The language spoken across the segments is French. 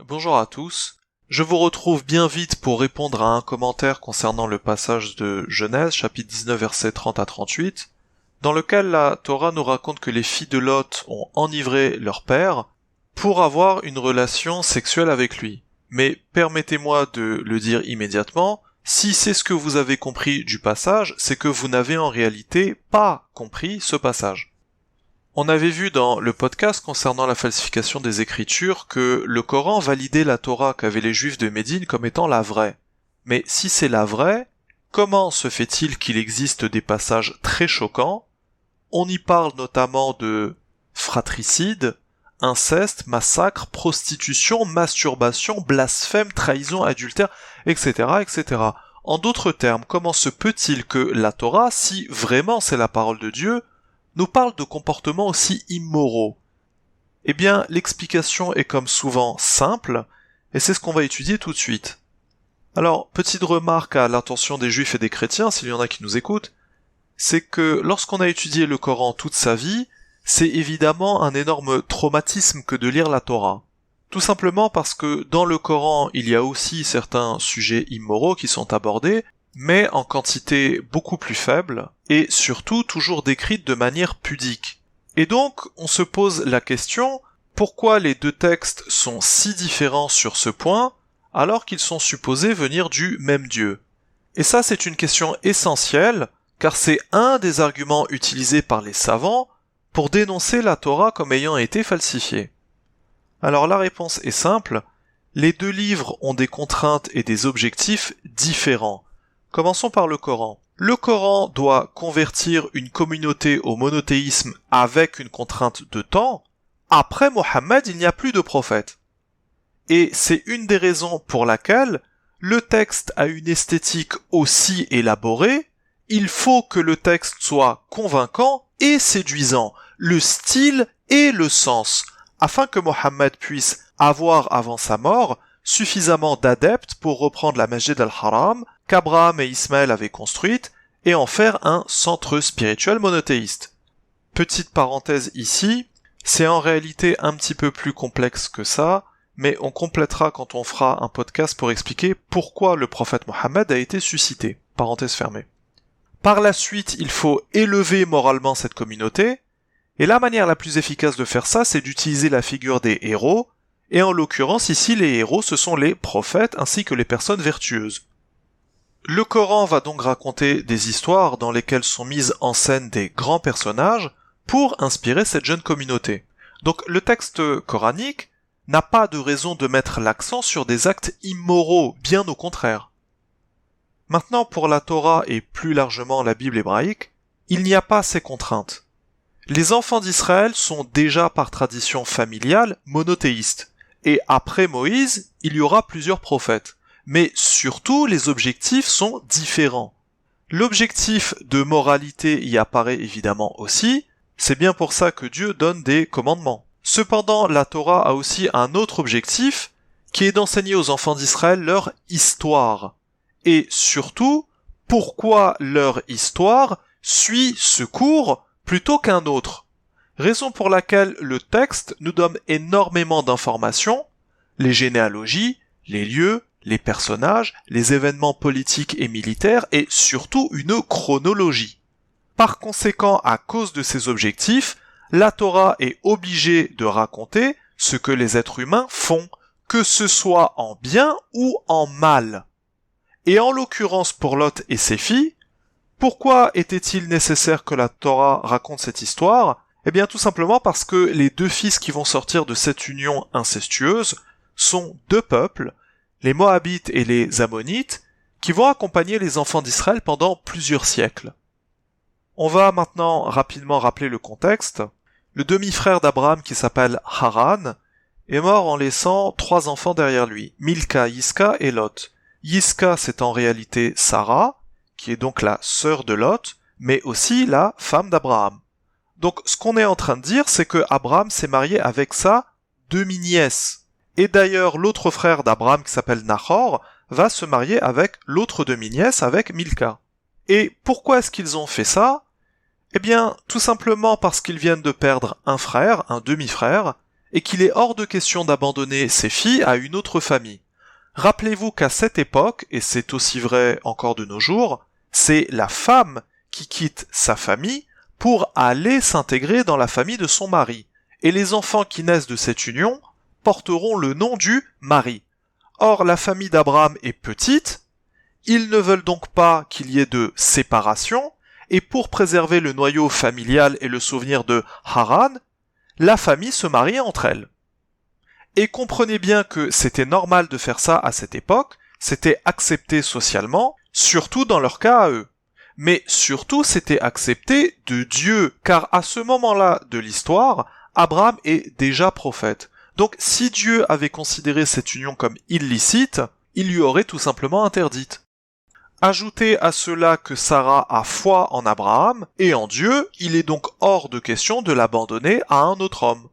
Bonjour à tous. Je vous retrouve bien vite pour répondre à un commentaire concernant le passage de Genèse, chapitre 19, versets 30 à 38, dans lequel la Torah nous raconte que les filles de Lot ont enivré leur père pour avoir une relation sexuelle avec lui. Mais permettez-moi de le dire immédiatement, si c'est ce que vous avez compris du passage, c'est que vous n'avez en réalité pas compris ce passage. On avait vu dans le podcast concernant la falsification des Écritures que le Coran validait la Torah qu'avaient les Juifs de Médine comme étant la vraie. Mais si c'est la vraie, comment se fait-il qu'il existe des passages très choquants? On y parle notamment de fratricide, inceste, massacre, prostitution, masturbation, blasphème, trahison, adultère, etc., etc. En d'autres termes, comment se peut-il que la Torah, si vraiment c'est la parole de Dieu, nous parle de comportements aussi immoraux? Eh bien, l'explication est comme souvent simple, et c'est ce qu'on va étudier tout de suite. Alors, petite remarque à l'intention des Juifs et des chrétiens, s'il y en a qui nous écoutent, c'est que lorsqu'on a étudié le Coran toute sa vie, c'est évidemment un énorme traumatisme que de lire la Torah. Tout simplement parce que dans le Coran, il y a aussi certains sujets immoraux qui sont abordés, mais en quantité beaucoup plus faible, et surtout toujours décrite de manière pudique. Et donc, on se pose la question, pourquoi les deux textes sont si différents sur ce point, alors qu'ils sont supposés venir du même Dieu? Et ça, c'est une question essentielle, car c'est un des arguments utilisés par les savants pour dénoncer la Torah comme ayant été falsifiée. Alors la réponse est simple, les deux livres ont des contraintes et des objectifs différents. Commençons par le Coran. Le Coran doit convertir une communauté au monothéisme avec une contrainte de temps. Après Mohammed, il n'y a plus de prophète. Et c'est une des raisons pour laquelle le texte a une esthétique aussi élaborée. Il faut que le texte soit convaincant et séduisant, le style et le sens, afin que Mohammed puisse avoir avant sa mort suffisamment d'adeptes pour reprendre la Masjid al-Haram qu'Abraham et Ismaël avaient construite et en faire un centre spirituel monothéiste. Petite parenthèse ici, c'est en réalité un petit peu plus complexe que ça, mais on complétera quand on fera un podcast pour expliquer pourquoi le prophète Mohammed a été suscité. Parenthèse fermée. Par la suite, il faut élever moralement cette communauté, et la manière la plus efficace de faire ça, c'est d'utiliser la figure des héros, et en l'occurrence ici les héros ce sont les prophètes ainsi que les personnes vertueuses. Le Coran va donc raconter des histoires dans lesquelles sont mises en scène des grands personnages pour inspirer cette jeune communauté. Donc le texte coranique n'a pas de raison de mettre l'accent sur des actes immoraux, bien au contraire. Maintenant pour la Torah et plus largement la Bible hébraïque, il n'y a pas ces contraintes. Les enfants d'Israël sont déjà par tradition familiale monothéistes. Et après Moïse, il y aura plusieurs prophètes. Mais surtout, les objectifs sont différents. L'objectif de moralité y apparaît évidemment aussi, c'est bien pour ça que Dieu donne des commandements. Cependant, la Torah a aussi un autre objectif, qui est d'enseigner aux enfants d'Israël leur histoire. Et surtout, pourquoi leur histoire suit ce cours plutôt qu'un autre. Raison pour laquelle le texte nous donne énormément d'informations, les généalogies, les lieux, les personnages, les événements politiques et militaires et surtout une chronologie. Par conséquent, à cause de ces objectifs, la Torah est obligée de raconter ce que les êtres humains font, que ce soit en bien ou en mal. Et en l'occurrence pour Lot et ses filles, pourquoi était-il nécessaire que la Torah raconte cette histoire? Eh bien tout simplement parce que les deux fils qui vont sortir de cette union incestueuse sont deux peuples, les Moabites et les Ammonites, qui vont accompagner les enfants d'Israël pendant plusieurs siècles. On va maintenant rapidement rappeler le contexte. Le demi-frère d'Abraham qui s'appelle Haran est mort en laissant 3 enfants derrière lui, Milka, Yiska et Lot. Yiska c'est en réalité Sarah, qui est donc la sœur de Lot, mais aussi la femme d'Abraham. Donc ce qu'on est en train de dire, c'est que Abraham s'est marié avec sa demi-nièce. Et d'ailleurs, l'autre frère d'Abraham qui s'appelle Nahor va se marier avec l'autre demi-nièce, avec Milka. Et pourquoi est-ce qu'ils ont fait ça? Eh bien, tout simplement parce qu'ils viennent de perdre un frère, un demi-frère, et qu'il est hors de question d'abandonner ses filles à une autre famille. Rappelez-vous qu'à cette époque, et c'est aussi vrai encore de nos jours, c'est la femme qui quitte sa famille pour aller s'intégrer dans la famille de son mari, et les enfants qui naissent de cette union porteront le nom du mari. Or, la famille d'Abraham est petite, ils ne veulent donc pas qu'il y ait de séparation, et pour préserver le noyau familial et le souvenir de Haran, la famille se marie entre elles. Et comprenez bien que c'était normal de faire ça à cette époque, c'était accepté socialement, surtout dans leur cas à eux. Mais surtout c'était accepté de Dieu, car à ce moment-là de l'histoire, Abraham est déjà prophète. Donc si Dieu avait considéré cette union comme illicite, il lui aurait tout simplement interdite. Ajoutez à cela que Sarah a foi en Abraham et en Dieu, il est donc hors de question de l'abandonner à un autre homme.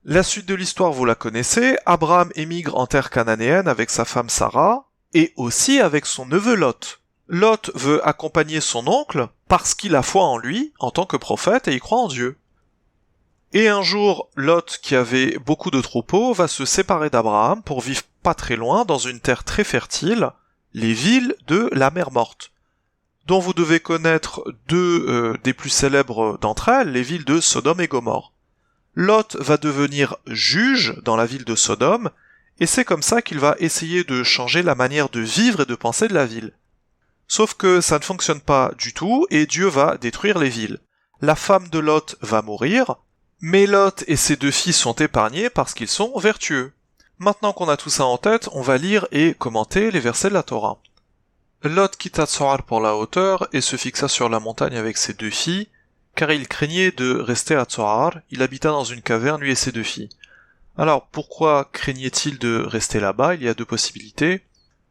La suite de l'histoire, vous la connaissez, Abraham émigre en terre cananéenne avec sa femme Sarah, et aussi avec son neveu Lot. Lot veut accompagner son oncle parce qu'il a foi en lui, en tant que prophète, et il croit en Dieu. Et un jour, Lot, qui avait beaucoup de troupeaux, va se séparer d'Abraham pour vivre pas très loin, dans une terre très fertile, les villes de la mer Morte, dont vous devez connaître deux des plus célèbres d'entre elles, les villes de Sodome et Gomorrhe. Lot va devenir juge dans la ville de Sodome, et c'est comme ça qu'il va essayer de changer la manière de vivre et de penser de la ville. Sauf que ça ne fonctionne pas du tout, et Dieu va détruire les villes. La femme de Lot va mourir, mais Lot et ses deux filles sont épargnés parce qu'ils sont vertueux. Maintenant qu'on a tout ça en tête, on va lire et commenter les versets de la Torah. Lot quitta Tsoar pour la hauteur et se fixa sur la montagne avec ses deux filles, car il craignait de rester à Tsoar, il habita dans une caverne lui et ses deux filles. Alors pourquoi craignait-il de rester là-bas? Il y a deux possibilités.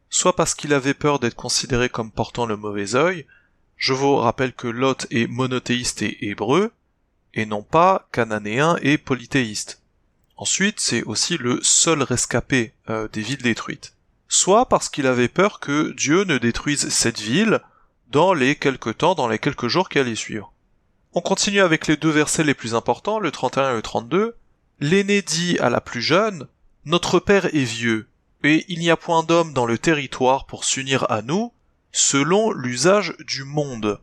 Soit parce qu'il avait peur d'être considéré comme portant le mauvais œil. Je vous rappelle que Lot est monothéiste et hébreu, et non pas cananéen et polythéiste. Ensuite, c'est aussi le seul rescapé des villes détruites. Soit parce qu'il avait peur que Dieu ne détruise cette ville dans les quelques jours qui allaient suivre. On continue avec les deux versets les plus importants, le 31 et le 32. L'aîné dit à la plus jeune, « Notre père est vieux, et il n'y a point d'homme dans le territoire pour s'unir à nous, selon l'usage du monde. »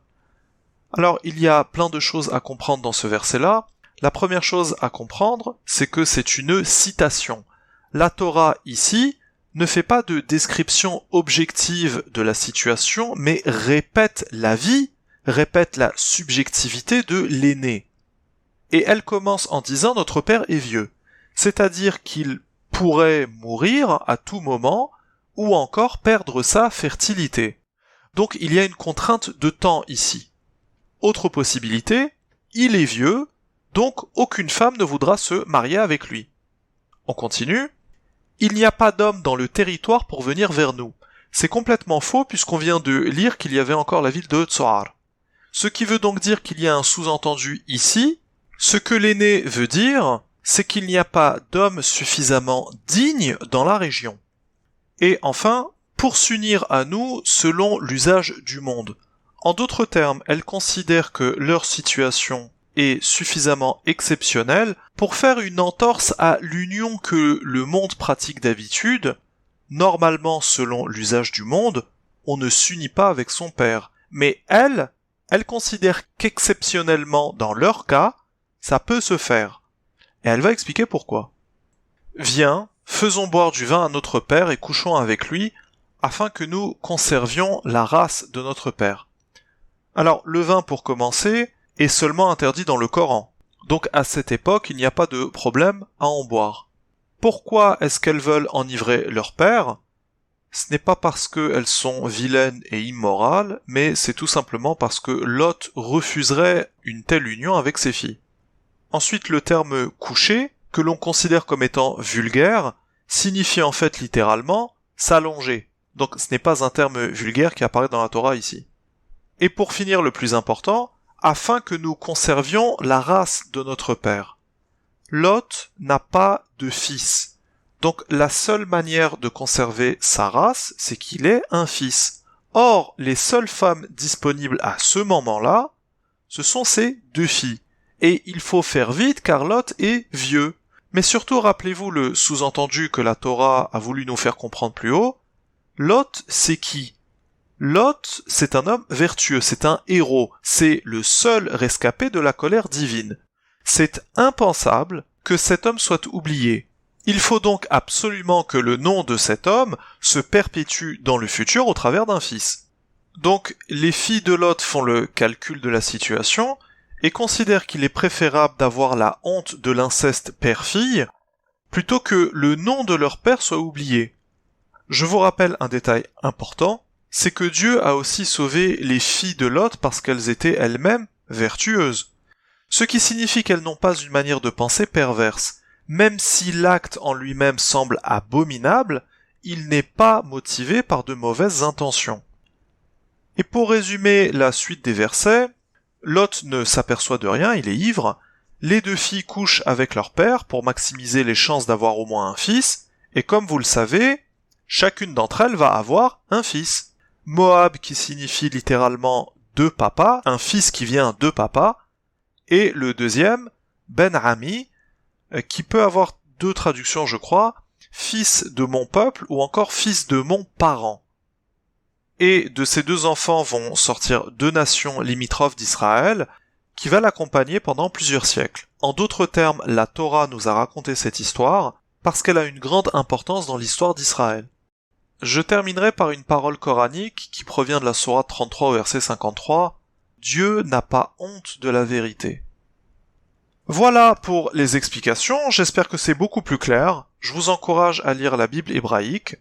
Alors, il y a plein de choses à comprendre dans ce verset-là. La première chose à comprendre, c'est que c'est une citation. La Torah, ici, ne fait pas de description objective de la situation, mais répète la vie, répète la subjectivité de l'aîné. Et elle commence en disant « Notre père est vieux », c'est-à-dire qu'il pourrait mourir à tout moment, ou encore perdre sa fertilité. Donc il y a une contrainte de temps ici. Autre possibilité, il est vieux, donc aucune femme ne voudra se marier avec lui. On continue. Il n'y a pas d'homme dans le territoire pour venir vers nous. C'est complètement faux puisqu'on vient de lire qu'il y avait encore la ville de Tsoar. Ce qui veut donc dire qu'il y a un sous-entendu ici. Ce que l'aîné veut dire, c'est qu'il n'y a pas d'homme suffisamment digne dans la région. Et enfin, pour s'unir à nous selon l'usage du monde. En d'autres termes, elle considère que leur situation est suffisamment exceptionnelle pour faire une entorse à l'union que le monde pratique d'habitude. Normalement, selon l'usage du monde, on ne s'unit pas avec son père. Mais elle considère qu'exceptionnellement, dans leur cas, ça peut se faire. Et elle va expliquer pourquoi. Viens, faisons boire du vin à notre père et couchons avec lui, afin que nous conservions la race de notre père. Alors, le vin, pour commencer, est seulement interdit dans le Coran. Donc à cette époque, il n'y a pas de problème à en boire. Pourquoi est-ce qu'elles veulent enivrer leur père? Ce n'est pas parce qu'elles sont vilaines et immorales, mais c'est tout simplement parce que Lot refuserait une telle union avec ses filles. Ensuite, le terme « coucher », que l'on considère comme étant vulgaire, signifie en fait littéralement « s'allonger ». Donc ce n'est pas un terme vulgaire qui apparaît dans la Torah ici. Et pour finir, le plus important, afin que nous conservions la race de notre père. Lot n'a pas de fils. Donc la seule manière de conserver sa race, c'est qu'il ait un fils. Or, les seules femmes disponibles à ce moment-là, ce sont ses deux filles. Et il faut faire vite car Lot est vieux. Mais surtout, rappelez-vous le sous-entendu que la Torah a voulu nous faire comprendre plus haut. Lot, c'est qui? Lot, c'est un homme vertueux, c'est un héros, c'est le seul rescapé de la colère divine. C'est impensable que cet homme soit oublié. Il faut donc absolument que le nom de cet homme se perpétue dans le futur au travers d'un fils. Donc, les filles de Lot font le calcul de la situation et considèrent qu'il est préférable d'avoir la honte de l'inceste père-fille plutôt que le nom de leur père soit oublié. Je vous rappelle un détail important, c'est que Dieu a aussi sauvé les filles de Lot parce qu'elles étaient elles-mêmes vertueuses. Ce qui signifie qu'elles n'ont pas une manière de penser perverse. Même si l'acte en lui-même semble abominable, il n'est pas motivé par de mauvaises intentions. Et pour résumer la suite des versets, Lot ne s'aperçoit de rien, il est ivre, les deux filles couchent avec leur père pour maximiser les chances d'avoir au moins un fils, et comme vous le savez, chacune d'entre elles va avoir un fils. Moab qui signifie littéralement deux papas, un fils qui vient de papa, et le deuxième, Ben-Ami, qui peut avoir deux traductions je crois, fils de mon peuple ou encore fils de mon parent. Et de ces deux enfants vont sortir deux nations limitrophes d'Israël, qui va l'accompagner pendant plusieurs siècles. En d'autres termes, la Torah nous a raconté cette histoire parce qu'elle a une grande importance dans l'histoire d'Israël. Je terminerai par une parole coranique qui provient de la sourate 33 au verset 53. Dieu n'a pas honte de la vérité. Voilà pour les explications, j'espère que c'est beaucoup plus clair. Je vous encourage à lire la Bible hébraïque.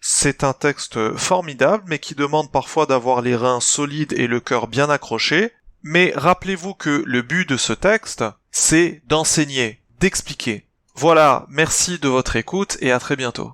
C'est un texte formidable, mais qui demande parfois d'avoir les reins solides et le cœur bien accroché. Mais rappelez-vous que le but de ce texte, c'est d'enseigner, d'expliquer. Voilà, merci de votre écoute et à très bientôt.